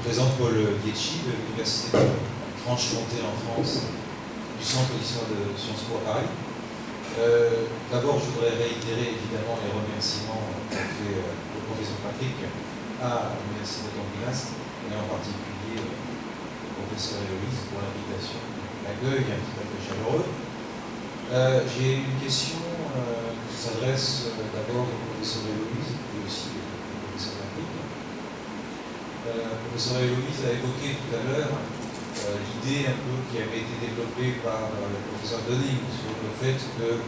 me présente Paul Ghiecci de l'Université de Franche-Comté en France, du Centre d'Histoire de Sciences Po à Paris. D'abord, je voudrais réitérer évidemment les remerciements qu'a fait le professeur Patrick à l'Université de Gambrinus, et en particulier le professeur Héloïse pour l'invitation, l'accueil un petit peu chaleureux. J'ai une question qui s'adresse d'abord au professeur Héloïse et aussi au professeur Patrick. Le professeur Héloïse a évoqué tout à l'heure l'idée un peu qui avait été développée par le professeur Dunning sur le fait que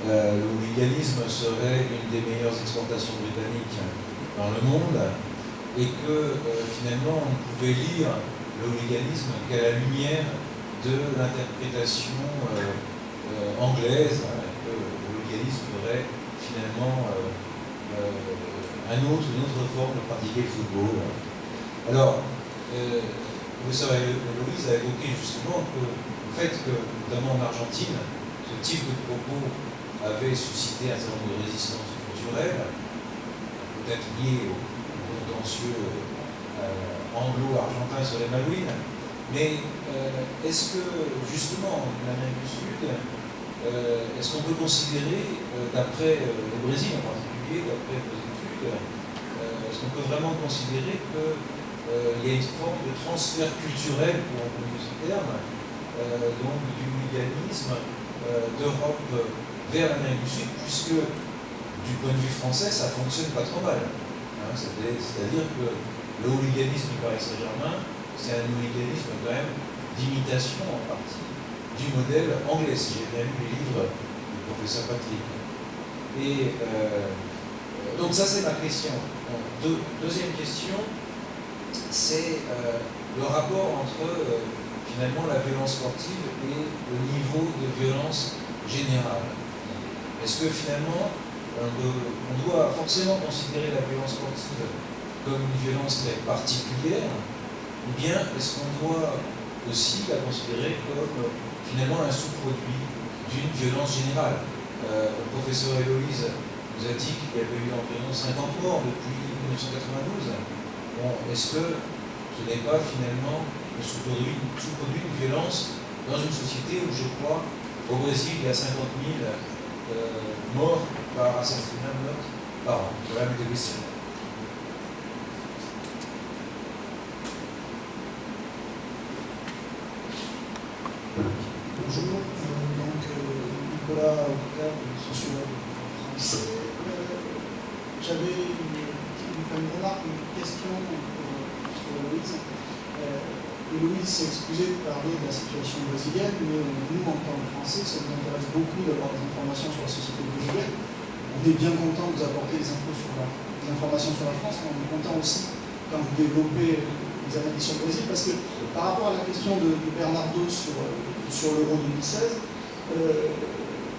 le hooliganisme serait une des meilleures exportations britanniques dans le monde et que finalement on pouvait lire le hooliganisme qu'à la lumière de l'interprétation anglaise, que le hooliganisme aurait finalement une autre forme de pratiquer le football. Alors, le professeur Héloïse a évoqué justement que le fait que, notamment en Argentine, ce type de propos avait suscité un certain nombre de résistances culturelles, peut-être liées au contentieux anglo-argentin sur les Malouines, mais est-ce que, justement, en Amérique du Sud, est-ce qu'on peut considérer, d'après le Brésil en particulier, d'après vos études, est-ce qu'on peut vraiment considérer que il y a une forme de transfert culturel, pour employer ce terme, donc du hooliganisme d'Europe vers l'Amérique du Sud, puisque du point de vue français, ça ne fonctionne pas trop mal. Hein, c'est-à-dire que le hooliganisme du Paris Saint-Germain, c'est un hooliganisme quand même d'imitation en partie du modèle anglais, si j'ai bien lu les livres du professeur Patrick. Et donc ça c'est ma question. Deuxième question, c'est le rapport entre finalement la violence sportive et le niveau de violence générale. Est-ce que finalement on doit forcément considérer la violence sportive comme une violence très particulière, ou bien est-ce qu'on doit aussi la considérer comme finalement un sous-produit d'une violence générale? Le professeur Héloïse nous a dit qu'il y avait eu environ 50 morts depuis 1992. Bon, est-ce que ce n'est pas finalement le sous-produit d'une violence dans une société où, je crois, au Brésil, il y a 50 000 morts par assassinat de meurtre par an? Voilà mes deux questions. Bonjour, donc Nicolas Auclair, sociologue français. J'avais une remarque, une question pour Héloïse. Héloïse s'est excusée de parler de la situation brésilienne, mais nous, en tant que Français, ça nous intéresse beaucoup d'avoir des informations sur la société brésilienne. On est bien content de vous apporter des informations sur la France, mais on est content aussi quand vous développez les analyses sur le Brésil, parce que par rapport à la question de Bernardo sur l'Euro 2016,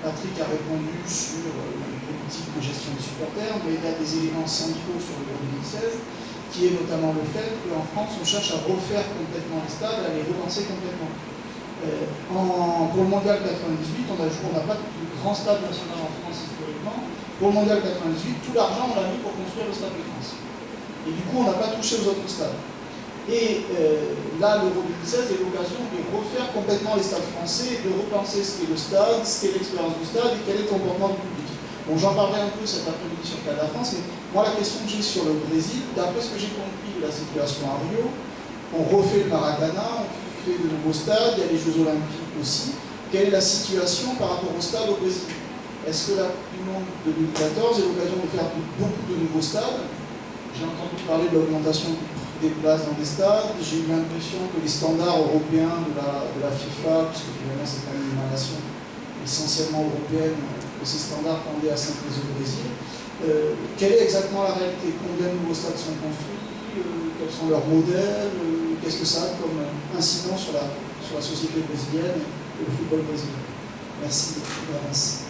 Patrick a répondu sur les politiques de gestion des supporters, mais il y a des éléments syndicaux sur l'Euro 2016, qui est notamment le fait qu'en France, on cherche à refaire complètement les stades, à les relancer complètement. Pour le Mondial 98, on n'a pas de grand stade national en France historiquement. Pour le Mondial 98, tout l'argent, on l'a mis pour construire le Stade de France. Et du coup, on n'a pas touché aux autres stades. Et là, l'Euro 2016 est l'occasion de refaire complètement les stades français, de repenser ce qu'est le stade, ce qu'est l'expérience du stade et quel est le comportement du public. Bon, j'en parlerai un peu cet après-midi sur le cas de la France, mais moi, la question que j'ai sur le Brésil, d'après ce que j'ai compris de la situation à Rio, on refait le Maracanã, on fait de nouveaux stades, il y a les Jeux Olympiques aussi. Quelle est la situation par rapport au stade au Brésil? Est-ce que la Coupe du Monde 2014 est l'occasion de faire beaucoup de nouveaux stades? J'ai entendu parler de l'augmentation des places dans les stades. J'ai eu l'impression que les standards européens de la FIFA, puisque finalement c'est quand même une nation essentiellement européenne, que ces standards tendaient à s'imposer au Brésil. Quelle est exactement la réalité? Combien de nouveaux stades sont construits? Quels sont leurs modèles? Qu'est-ce que ça a comme incidence sur la société brésilienne et le football brésilien? Merci d'avance.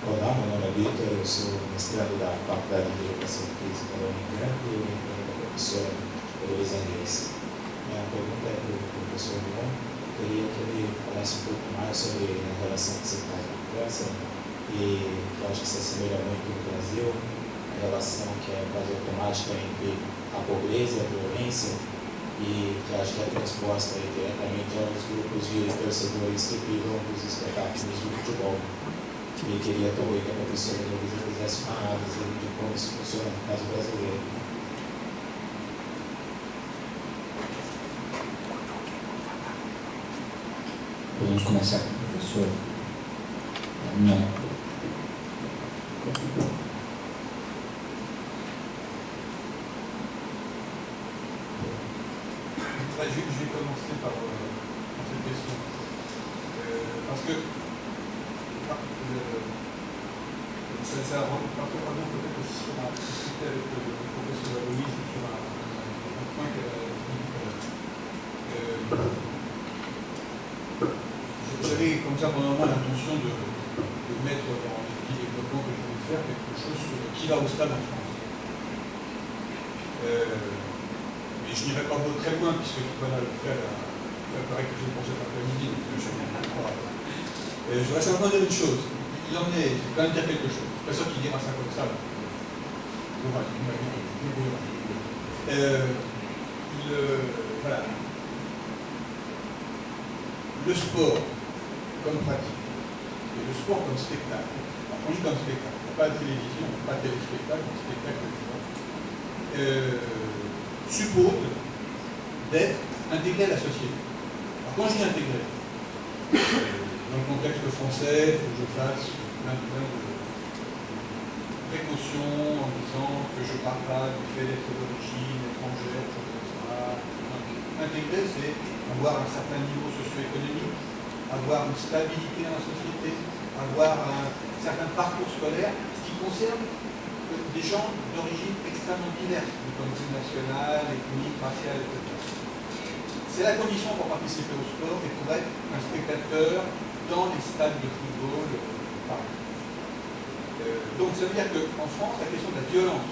Olá, meu nome é Vitor, eu sou mestrando da Faculdade de Educação Física da Unicamp e professora Heloísa Reis. Minha pergunta é para o professor João. Queria que ele falasse um pouco mais sobre a relação que você faz com a França, e que eu acho que se assemelha muito no Brasil, a relação que é quase automática entre a pobreza e a violência, e que acho que é transposta aí diretamente aos grupos de torcedores que privam dos espetáculos de futebol. E queria também que a professora Heloísa fizesse uma análise de como isso funciona no caso brasileiro. Podemos começar com o professor. Não. Je vais commencer par cette question. Parce que ça rentre peut-être aussi sur un discuté avec le professeur Louise sur un point qu'elle a dit tout à l'heure. J'avais comme ça pendant un moment l'intention de mettre dans les petits développements que je voulais faire quelque chose sur qui va au stade en France. Mais je n'irai pas très loin puisque voilà, le faire paraît que j'ai pensé cet après-midi, donc je ne vais pas croire. Je voudrais simplement dire une chose. Il en est, je vais quand même dire quelque chose. Pas sûr qu'il dira ça comme ça. Voilà. Le sport comme pratique et le sport comme spectacle. Alors, quand je dis comme spectacle, pas de télévision, pas de téléspectacle, mais spectacle de sport, suppose d'être intégré à la société. Alors, quand je dis intégré, dans le contexte français, il faut que je fasse plein de précautions en disant que je ne parle pas du fait d'être d'origine étrangère, etc. Intégrer, c'est avoir un certain niveau socio-économique, avoir une stabilité dans la société, avoir un certain parcours scolaire, ce qui concerne des gens d'origine extrêmement diverse, du point de vue national, ethnique, racial, etc. C'est la condition pour participer au sport et pour être un spectateur dans les stades de football, donc ça veut dire qu'en France, la question de la violence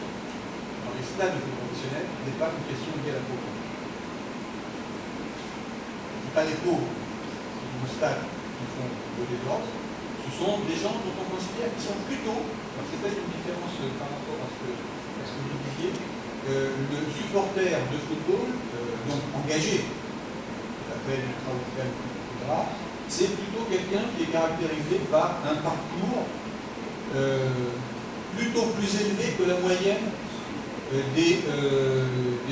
dans les stades de football professionnels n'est pas une question liée à la pauvreté. Ce n'est pas les pauvres qui vont au stade qui font le désordre, ce sont des gens dont on considère qu'ils sont plutôt, c'est peut-être une différence par rapport à ce que vous disiez, le supporter de football, donc engagé, qui s'appelle ultra-local, etc., c'est plutôt quelqu'un qui est caractérisé par un parcours plutôt plus élevé que la moyenne des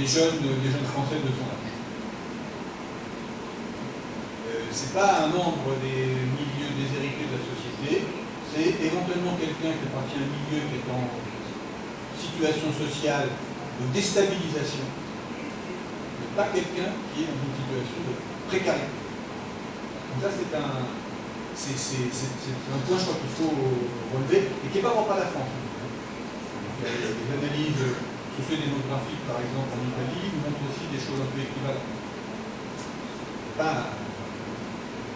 jeunes Français de son âge. C'est pas un membre des milieux déshérités de la société, c'est éventuellement quelqu'un qui appartient à un milieu qui est en situation sociale de déstabilisation, mais pas quelqu'un qui est dans une situation de précarité. Donc ça c'est un point, je crois, qu'il faut relever et qui n'est pas propre à la France. Il y a des analyses socio-démographiques, par exemple, en Italie, qui montrent aussi des choses un peu équivalentes.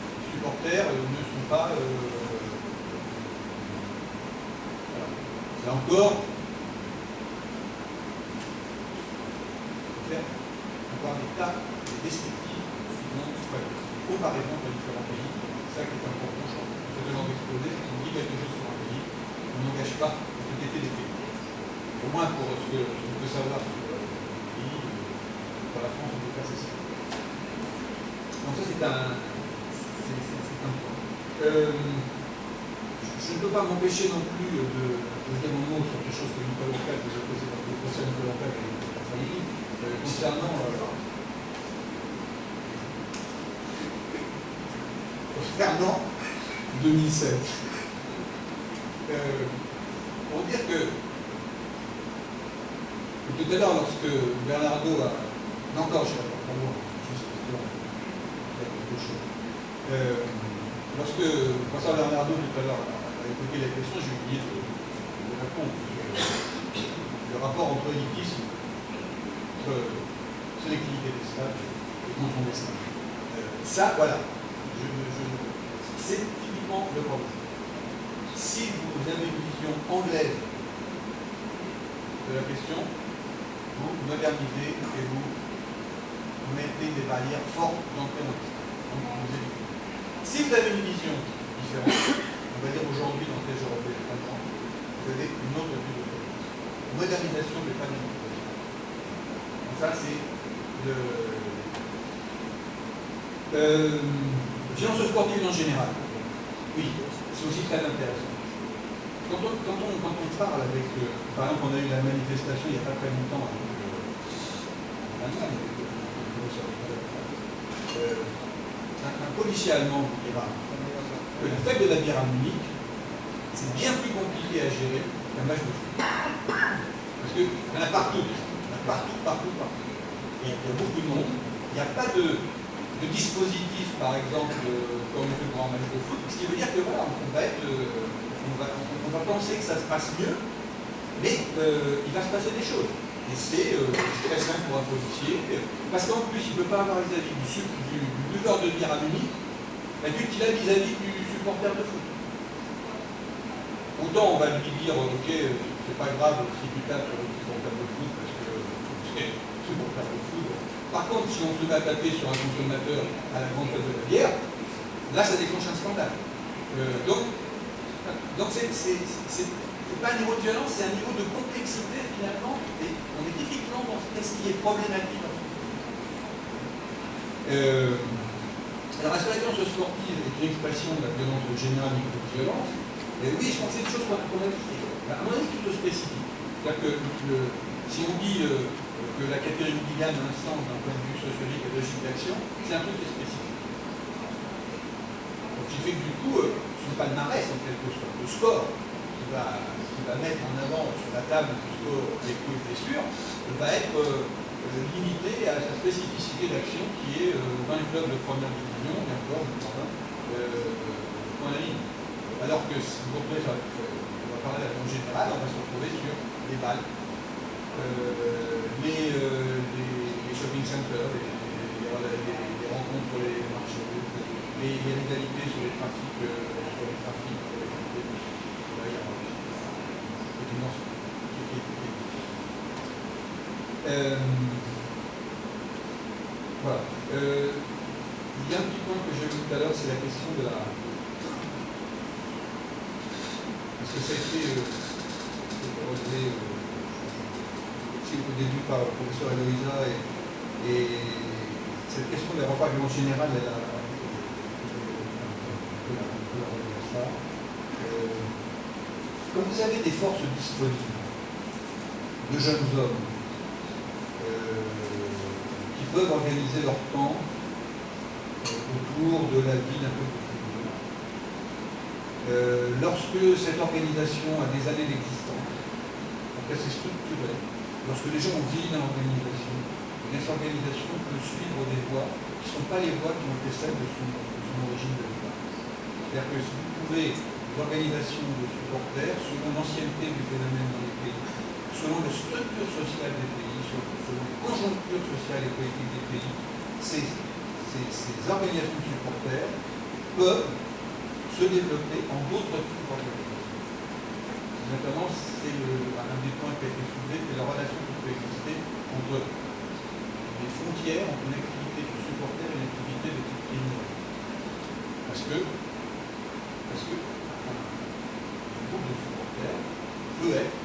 Les supporters ne sont pas... voilà. Là encore, avoir des tas descriptifs, sinon, comparaison entre différents pays. C'est ça qui est important, je pense. Ce genre d'exposé, c'est qu'on dit quelque chose sur un pays, on n'engage pas la totalité des pays. Au moins pour ce qu'on peut savoir sur le pays, pour la France, en tout cas, c'est ça. Donc ça, c'est un point. Je ne peux pas m'empêcher non plus de dire mon mot sur des choses que Nicolas Local, que j'ai posées dans le procès Nicolas Local et la famille, concernant 2007. Pour dire que tout à l'heure, lorsque Bernardo a... Encore, je ne sais pas moi, juste quelque chose. Lorsque le professeur Bernardo tout à l'heure a évoqué la question, j'ai oublié de répondre. Le rapport entre élitisme, entre sélectivité des stades et consommation des stades. Ça, voilà. C'est typiquement le problème. Si vous avez une vision anglaise de la question, vous modernisez et vous mettez des barrières fortes d'entrée en liste. Si vous avez une vision différente, on va dire aujourd'hui dans le test européen, vous avez une autre vue de la modernisation des planifications. Donc ça, c'est le sciences sportives en général. Oui, c'est aussi très intéressant. Quand on parle avec, par exemple, on a eu la manifestation il n'y a pas très longtemps avec un policier allemand vous dira que la fête de la bière à Munich, c'est bien plus compliqué à gérer qu'un match de foot. Parce qu'il y en a partout. Il y en a partout. Et il y a beaucoup de monde. Il n'y a pas de dispositif, par exemple, comme pour un match de foot. Ce qui veut dire que voilà, on va penser que ça se passe mieux, mais il va se passer des choses. Et c'est très simple pour un policier, parce qu'en plus, il ne peut pas avoir vis-à-vis du buveur de bière à Munich, vu qu'il a vis-à-vis du supporter de foot. Autant on va lui dire, ok, c'est pas grave si tu tapes sur le supporter de foot, parce que c'est supporter de foot. Par contre, si on se met à taper sur un consommateur à la grande fête de la bière, là, ça déclenche un scandale. Donc c'est pas un niveau de violence, c'est un niveau de complexité finalement, et on est typiquement dans ce qui est problématique. Alors, est-ce que la violence sportive est une expression de la violence générale de la violence? Oui, je pense que c'est une chose qu'on a dit, à mon avis, plutôt spécifique. C'est-à-dire que si on dit que la catégorie Gillian a un sens d'un point de vue sociologique et logique d'action, c'est un truc qui est spécifique. Donc, ce qui fait que du coup, son palmarès, en quelque sorte, le score qui va mettre en avant sur la table du score des coups et blessures, va être limité à sa spécificité d'action qui est dans les clubs de première division, et encore, point la ligne. Alors que si vous reprenez, on va parler en général, on va se retrouver sur les balles, les shopping centers, les rencontres sur les marchés, les rivalités sur les trafics, voilà. Il y a un petit point que j'ai vu tout à l'heure, c'est la question de la... Parce que ça a été relevé au début par le professeur Eloïsa et cette question des règlements généraux, elle a ça. Comme vous avez des forces disponibles, de jeunes hommes, qui peuvent organiser leur temps autour de la vie d'un peu plus. Lorsque cette organisation a des années d'existence, donc elle s'est structurée, lorsque les gens ont vieilli dans l'organisation, cette organisation peut suivre des voies qui ne sont pas les voies qui ont été celles de son origine de départ. C'est-à-dire que si vous trouvez des organisations de supporters selon l'ancienneté du phénomène dans les pays, selon les structures sociales des pays, selon les conjonctures sociales et politiques des pays, ces organisations de supporters peuvent se développer en d'autres types d'organisations. Notamment, c'est un des points qui a été soulevé, c'est la relation qui peut exister entre les frontières, entre une activité de supporter et une activité de type criminel. Parce que un groupe de supporters peut être,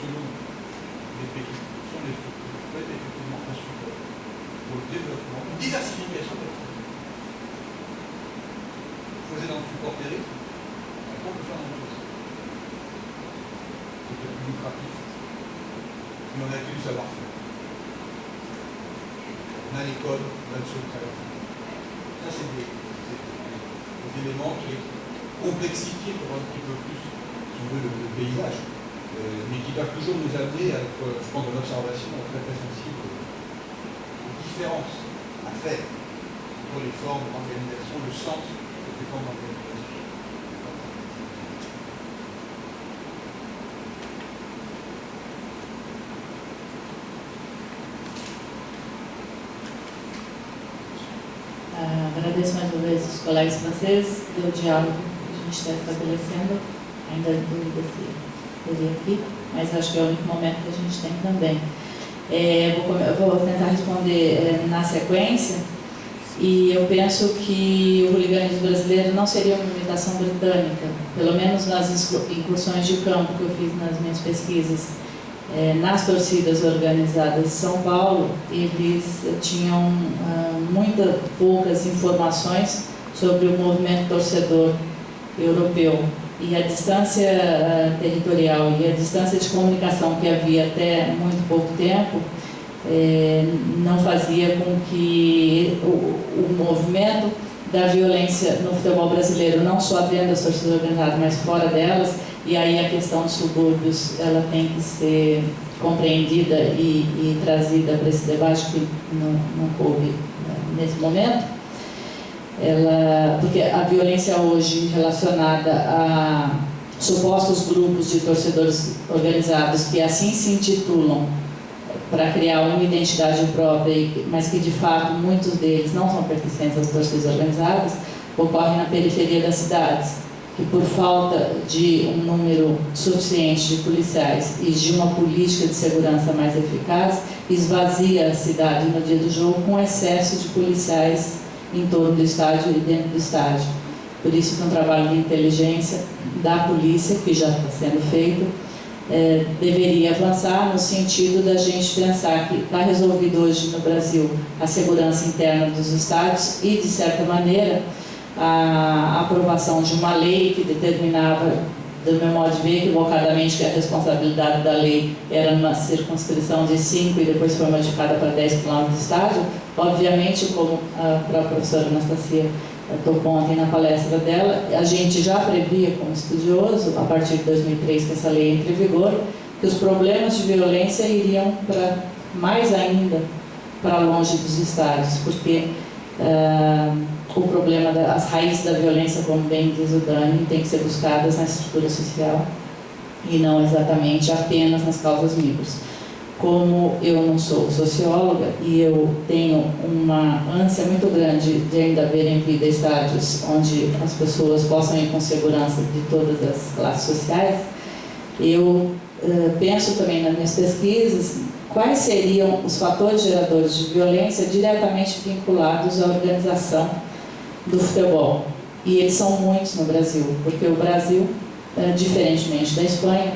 selon les pays, sont les structures, peut être effectivement un support pour le développement, une diversification de l'activité. Vous faisiez dans le supporterisme, on peut faire dans le social. C'est plus lucratif, mais on a été du savoir-faire. On a l'école, on a le secret. Ça, c'est des éléments qui complexifient pour un petit peu plus, si on veut, le paysage, mais qui doivent toujours nous amener à être, je pense, dans l'observation très très sensible aux différences à faire entre les formes d'organisation, le sens de ces formes d'organisation. Agradeço mais uma vez os colegas franceses pelo diálogo que a gente está estabelecendo. Ainda dúvida se teria aqui, mas acho que é o único momento que a gente tem também. Vou tentar responder na sequência, e eu penso que o hooliganismo brasileiro não seria uma imitação britânica, pelo menos nas incursões de campo que eu fiz nas minhas pesquisas. Nas torcidas organizadas de São Paulo, eles tinham poucas informações sobre o movimento torcedor europeu, e a distância territorial e a distância de comunicação que havia até muito pouco tempo não fazia com que o movimento da violência no futebol brasileiro, não só dentro das torcidas organizadas, mas fora delas. E aí a questão dos subúrbios, ela tem que ser compreendida e trazida para esse debate que não coube nesse momento. Porque a violência hoje relacionada a supostos grupos de torcedores organizados que assim se intitulam para criar uma identidade própria, mas que de fato muitos deles não são pertencentes às torcidas organizadas, ocorrem na periferia das cidades, que por falta de um número suficiente de policiais e de uma política de segurança mais eficaz, esvazia a cidade no dia do jogo com excesso de policiais em torno do estádio e dentro do estádio. Por isso que um trabalho de inteligência da polícia, que já está sendo feito, deveria avançar no sentido da gente pensar que está resolvido hoje no Brasil a segurança interna dos estádios e, de certa maneira, a aprovação de uma lei que determinava, do meu modo de ver, equivocadamente, que a responsabilidade da lei era numa circunscrição de 5 e depois foi modificada para 10 km de estádio. Obviamente, como a própria professora Anastasia tocou ontem na palestra dela, a gente já previa, como estudioso, a partir de 2003, que essa lei entra em vigor, que os problemas de violência iriam mais ainda para longe dos estádios, porque o problema as raízes da violência, como bem diz o Dani, tem que ser buscadas na estrutura social e não exatamente apenas nas causas micros. Como eu não sou socióloga e eu tenho uma ânsia muito grande de ainda ver em vida estádios onde as pessoas possam ir com segurança de todas as classes sociais, eu penso também nas minhas pesquisas quais seriam os fatores geradores de violência diretamente vinculados à organização do futebol. E eles são muitos no Brasil, porque o Brasil, diferentemente da Espanha,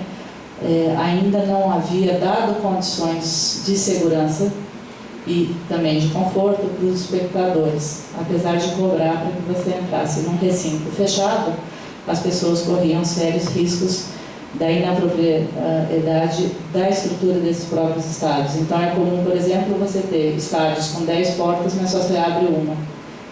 ainda não havia dado condições de segurança e também de conforto para os espectadores. Apesar de cobrar para que você entrasse num recinto fechado, as pessoas corriam sérios riscos da inapropriedade da estrutura desses próprios estádios. Então é comum, por exemplo, você ter estádios com 10 portas, mas só se abre uma.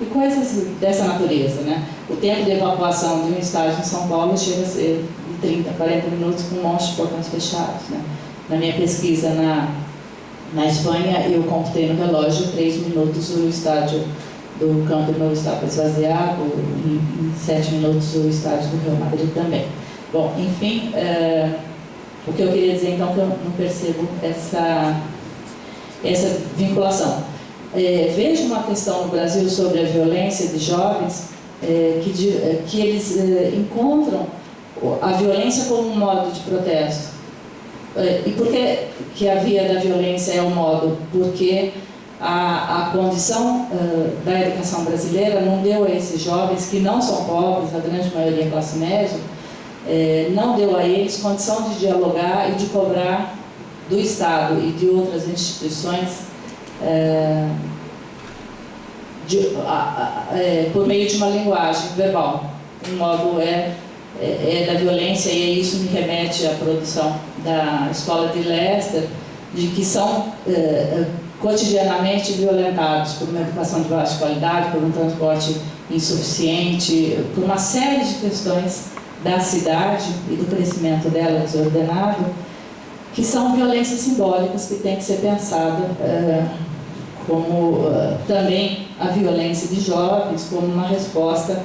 E coisas dessa natureza, né? O tempo de evacuação de um estádio em São Paulo chega a ser de 30, 40 minutos com um monte de portões fechados, né? Na minha pesquisa na Espanha, eu computei no relógio 3 minutos o estádio do Camp Nou estava esvaziado, em 7 minutos o estádio do Real Madrid também. Bom, enfim, o que eu queria dizer então é que eu não percebo essa vinculação. Vejo uma questão no Brasil sobre a violência de jovens, que eles encontram a violência como um modo de protesto. E por que a via da violência é o modo? Porque a condição da educação brasileira não deu a esses jovens, que não são pobres, a grande maioria é classe média, não deu a eles condição de dialogar e de cobrar do Estado e de outras instituições por meio de uma linguagem verbal. Um modo da violência, e isso me remete à produção da escola de Leicester, de que são cotidianamente violentados por uma educação de baixa qualidade, por um transporte insuficiente, por uma série de questões da cidade e do crescimento dela desordenado, que são violências simbólicas que tem que ser pensada como também a violência de jovens, como uma resposta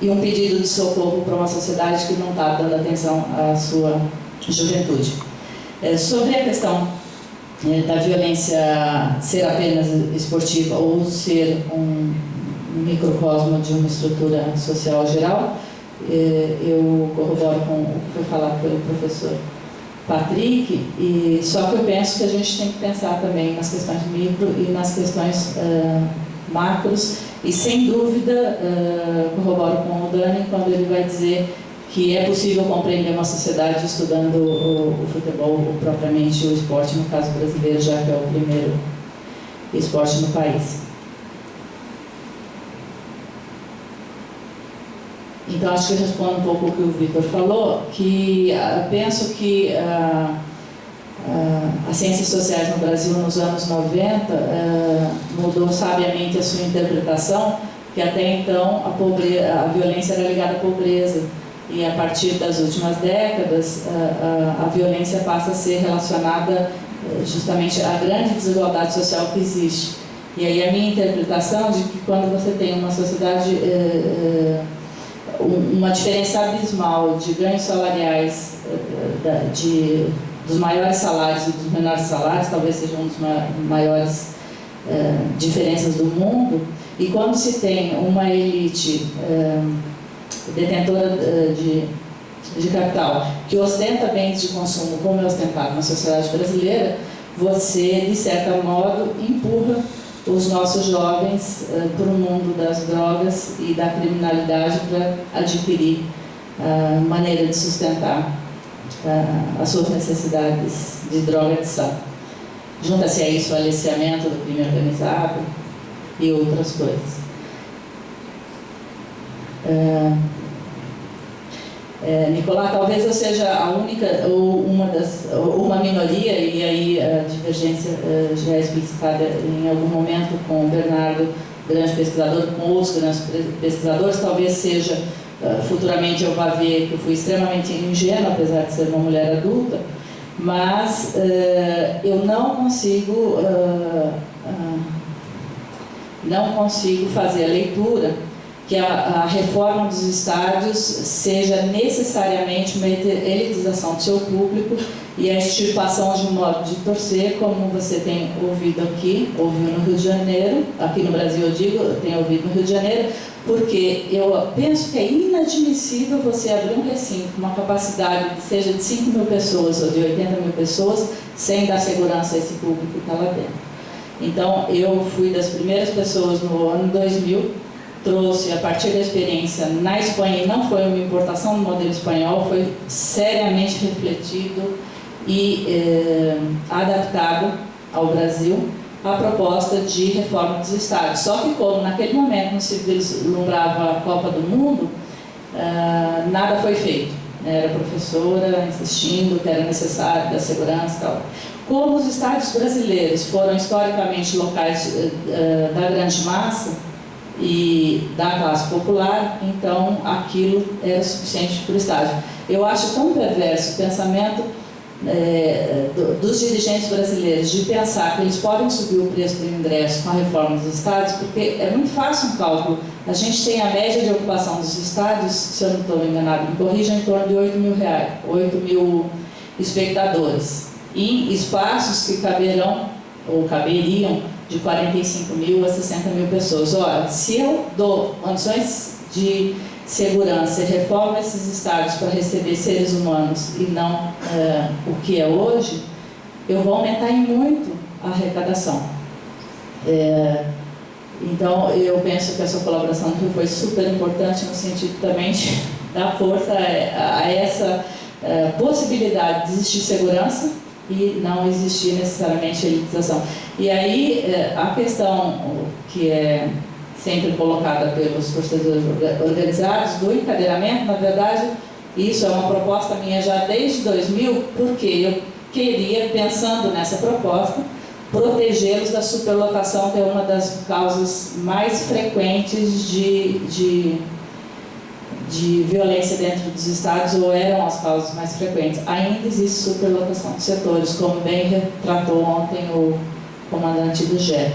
e um pedido de socorro para uma sociedade que não está dando atenção à sua juventude. Sobre a questão da violência ser apenas esportiva ou ser um microcosmo de uma estrutura social geral, eu corroboro com o que foi falado pelo professor Patrick, e só que eu penso que a gente tem que pensar também nas questões micro e nas questões macros, e sem dúvida corroboro com o Dani quando ele vai dizer que é possível compreender uma sociedade estudando o futebol, ou propriamente o esporte, no caso brasileiro, já que é o primeiro esporte no país. Então, acho que eu respondo um pouco o que o Vitor falou, que penso que as ciências sociais no Brasil, nos anos 90, mudou sabiamente a sua interpretação, que até então a violência era ligada à pobreza. E a partir das últimas décadas, a violência passa a ser relacionada justamente à grande desigualdade social que existe. E aí a minha interpretação de que quando você tem uma sociedade, uma diferença abismal de ganhos salariais, dos maiores salários e dos menores salários, talvez seja uma das maiores diferenças do mundo, e quando se tem uma elite detentora de capital, que ostenta bens de consumo como é ostentado na sociedade brasileira, você, de certo modo, empurra os nossos jovens para o mundo das drogas e da criminalidade para adquirir maneira de sustentar as suas necessidades de droga e adição. Junta-se a isso o aliciamento do crime organizado e outras coisas. Nicolás, talvez eu seja a única ou uma minoria, e aí a divergência já é explicitada em algum momento com o Bernardo, grande pesquisador, com outros grandes pesquisadores. Talvez seja, futuramente eu vá ver que eu fui extremamente ingênua, apesar de ser uma mulher adulta, mas eu não consigo fazer a leitura que a reforma dos estádios seja necessariamente uma elitização do seu público e a extirpação de um modo de torcer, como você tem ouviu no Rio de Janeiro, aqui no Brasil eu digo, eu tenho ouvido no Rio de Janeiro, porque eu penso que é inadmissível você abrir um recinto com uma capacidade, seja de 5 mil pessoas ou de 80 mil pessoas, sem dar segurança a esse público que está lá dentro. Então, eu fui das primeiras pessoas no ano 2000, trouxe, a partir da experiência na Espanha, e não foi uma importação do modelo espanhol, foi seriamente refletido e adaptado ao Brasil a proposta de reforma dos estádios. Só que como naquele momento não se vislumbrava a Copa do Mundo, nada foi feito. Era a professora insistindo que era necessário da segurança e tal. Como os estádios brasileiros foram historicamente locais da grande massa, e da classe popular, então aquilo era suficiente para o estádio. Eu acho tão perverso o pensamento dos dirigentes brasileiros de pensar que eles podem subir o preço do ingresso com a reforma dos estádios, porque é muito fácil um cálculo. A gente tem a média de ocupação dos estádios, se eu não estou enganado, me corrija, em torno de 8 mil espectadores, em espaços que caberão, ou caberiam, de 45 mil a 60 mil pessoas. Ora, se eu dou condições de segurança e reformo esses estádios para receber seres humanos e não o que é hoje, eu vou aumentar em muito a arrecadação. Então, eu penso que essa colaboração do Rio foi super importante no sentido também de dar força a essa possibilidade de existir segurança e não existir necessariamente elitização. E aí, a questão que é sempre colocada pelos torcedores organizados do encadeiramento, na verdade, isso é uma proposta minha já desde 2000, porque eu queria, pensando nessa proposta, protegê-los da superlotação, que é uma das causas mais frequentes de violência dentro dos estádios, ou eram as causas mais frequentes. Ainda existe superlotação de setores, como bem retratou ontem o comandante do GEP.